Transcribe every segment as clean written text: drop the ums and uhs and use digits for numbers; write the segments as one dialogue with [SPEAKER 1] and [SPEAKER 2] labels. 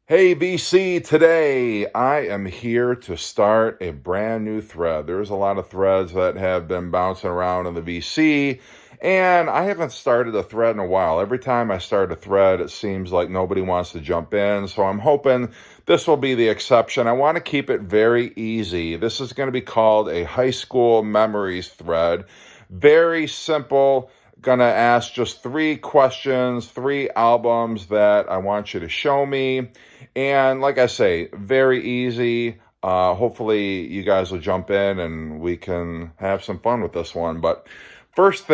[SPEAKER 1] Hey VC, today I am here to start a brand new thread. There's a lot of threads that have been bouncing around in the VC, and I haven't started a thread in a while. Every time I start a thread, it seems like nobody wants to jump in. So I'm hoping this will be the exception. I want to keep it very easy. This is going to be called a high school memories thread. Very simple. Gonna ask just three questions, three albums that I want you to show me. And like I say, very easy. Hopefully, you guys will jump in and we can have some fun with this one. But first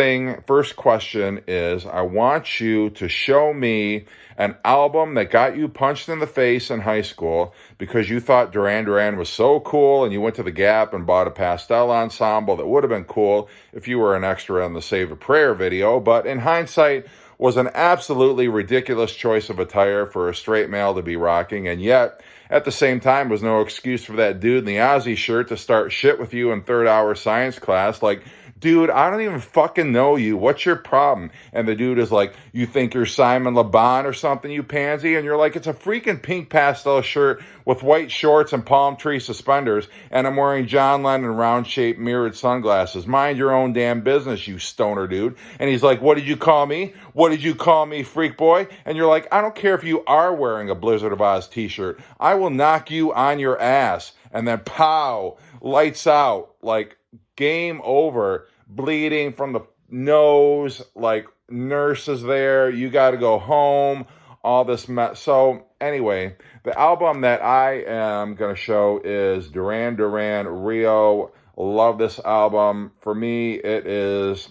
[SPEAKER 1] question is I want you to show me an album that got you punched in the face in high school because you thought Duran Duran was so cool and you went to the Gap and bought a pastel ensemble that would have been cool if you were an extra in the Save a Prayer video. But in hindsight, was an absolutely ridiculous choice of attire for a straight male to be rocking, and yet at the same time was no excuse for that dude in the Aussie shirt to start shit with you in third hour science class like, dude, I don't even fucking know you. What's your problem? And the dude is like, you think you're Simon Le Bon or something, you pansy? And you're like, it's a freaking pink pastel shirt with white shorts and palm tree suspenders, and I'm wearing John Lennon round-shaped mirrored sunglasses. Mind your own damn business, you stoner dude. And he's like, what did you call me? What did you call me, freak boy? And you're like, I don't care if you are wearing a Blizzard of Oz t-shirt. I will knock you on your ass. And then pow, lights out, like game over, bleeding from the nose, like nurses there, you got to go home, all this mess. So anyway, the album that I am going to show is Duran Duran Rio. Love this album. For me, it is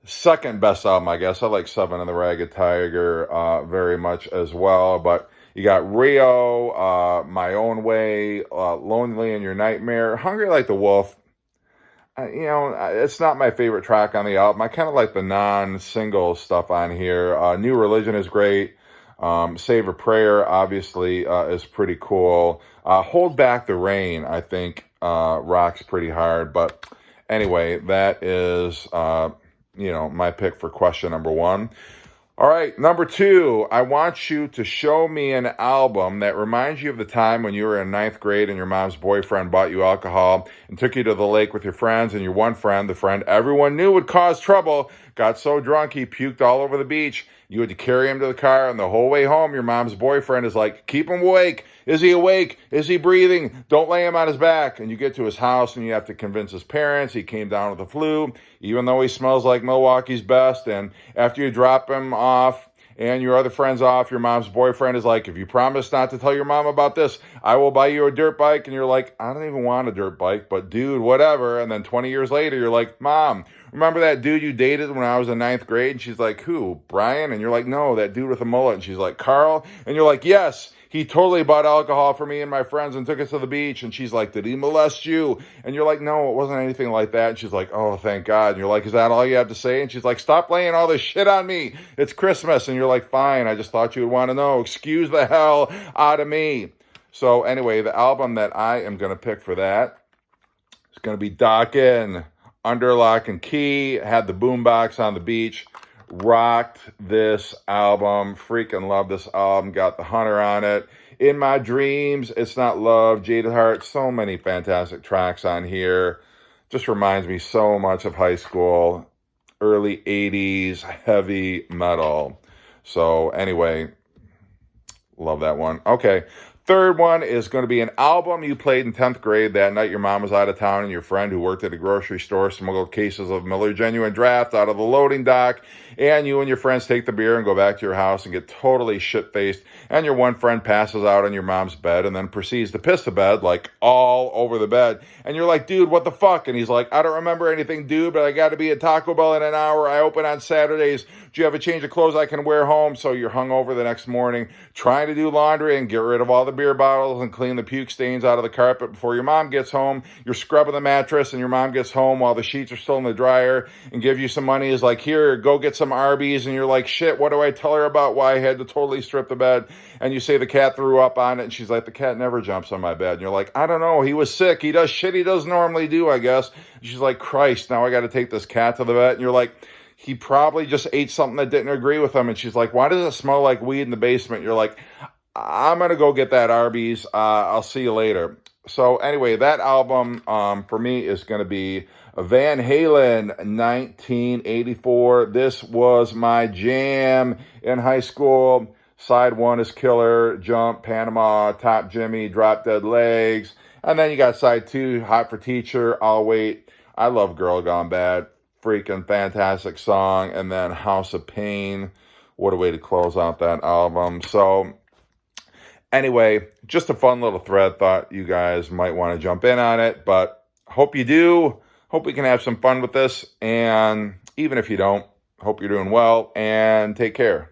[SPEAKER 1] second best album, I guess. I like Seven and the Ragged Tiger very much as well, but you got Rio, My Own Way, Lonely in Your Nightmare, Hungry Like the Wolf. It's not my favorite track on the album. I kind of like the non-single stuff on here. New Religion is great. Save a Prayer, obviously, is pretty cool. Hold Back the Rain, I think, rocks pretty hard. But anyway, that is, my pick for question number one. All right, number two, I want you to show me an album that reminds you of the time when you were in ninth grade and your mom's boyfriend bought you alcohol and took you to the lake with your friends, and your one friend, the friend everyone knew would cause trouble, got so drunk he puked all over the beach. You had to carry him to the car, and the whole way home, your mom's boyfriend is like, keep him awake. Is he awake? Is he breathing? Don't lay him on his back. And you get to his house, and you have to convince his parents he came down with the flu, even though he smells like Milwaukee's best. And after you drop him off and your other friends off, your mom's boyfriend is like, if you promise not to tell your mom about this, I will buy you a dirt bike. And you're like, I don't even want a dirt bike, but dude, whatever. And then 20 years later, you're like, Mom, remember that dude you dated when I was in ninth grade? And she's like, who, Brian? And you're like, no, that dude with a mullet. And she's like, Carl? And you're like, yes, he totally bought alcohol for me and my friends and took us to the beach. And she's like, did he molest you? And you're like, no, it wasn't anything like that. And she's like, oh, thank God. And you're like, is that all you have to say? And she's like, stop laying all this shit on me. It's Christmas. And you're like, fine, I just thought you would want to know. Excuse the hell out of me. So anyway, the album that I am going to pick for that is going to be Dokken. Under Lock and Key, had the boombox on the beach, rocked this album, freaking love this album, got the Hunter on it. In My Dreams, It's Not Love, Jaded Heart, so many fantastic tracks on here. Just reminds me so much of high school, early 80s heavy metal. So anyway, love that one. Okay. Third one is going to be an album you played in 10th grade. That night your mom was out of town and your friend who worked at a grocery store smuggled cases of Miller Genuine Draft out of the loading dock, and you and your friends take the beer and go back to your house and get totally shit-faced, and your one friend passes out on your mom's bed and then proceeds to piss the bed, like all over the bed. And you're like, dude, what the fuck? And he's like, I don't remember anything, dude, but I got to be at Taco Bell in an hour. I open on Saturdays. Do you have a change of clothes I can wear home? So you're hungover the next morning trying to do laundry and get rid of all the beer bottles and clean the puke stains out of the carpet before your mom gets home. You're scrubbing the mattress and your mom gets home while the sheets are still in the dryer and give you some money. Is like, here, go get some Arby's. And you're like, shit, what do I tell her about why I had to totally strip the bed? And you say the cat threw up on it. And she's like, the cat never jumps on my bed. And you're like, I don't know. He was sick. He does shit he doesn't normally do, I guess. And she's like, Christ, now I got to take this cat to the vet. And you're like, he probably just ate something that didn't agree with him. And she's like, why does it smell like weed in the basement? You're like, I'm going to go get that Arby's. I'll see you later. So anyway, that album for me is going to be Van Halen 1984. This was my jam in high school. Side 1 is Killer, Jump, Panama, Top Jimmy, Drop Dead Legs. And then you got side 2, Hot for Teacher, I'll Wait. I love Girl Gone Bad. Freaking fantastic song. And then House of Pain. What a way to close out that album. So anyway, just a fun little thread. Thought you guys might want to jump in on it, but hope you do. Hope we can have some fun with this. And even if you don't, hope you're doing well and take care.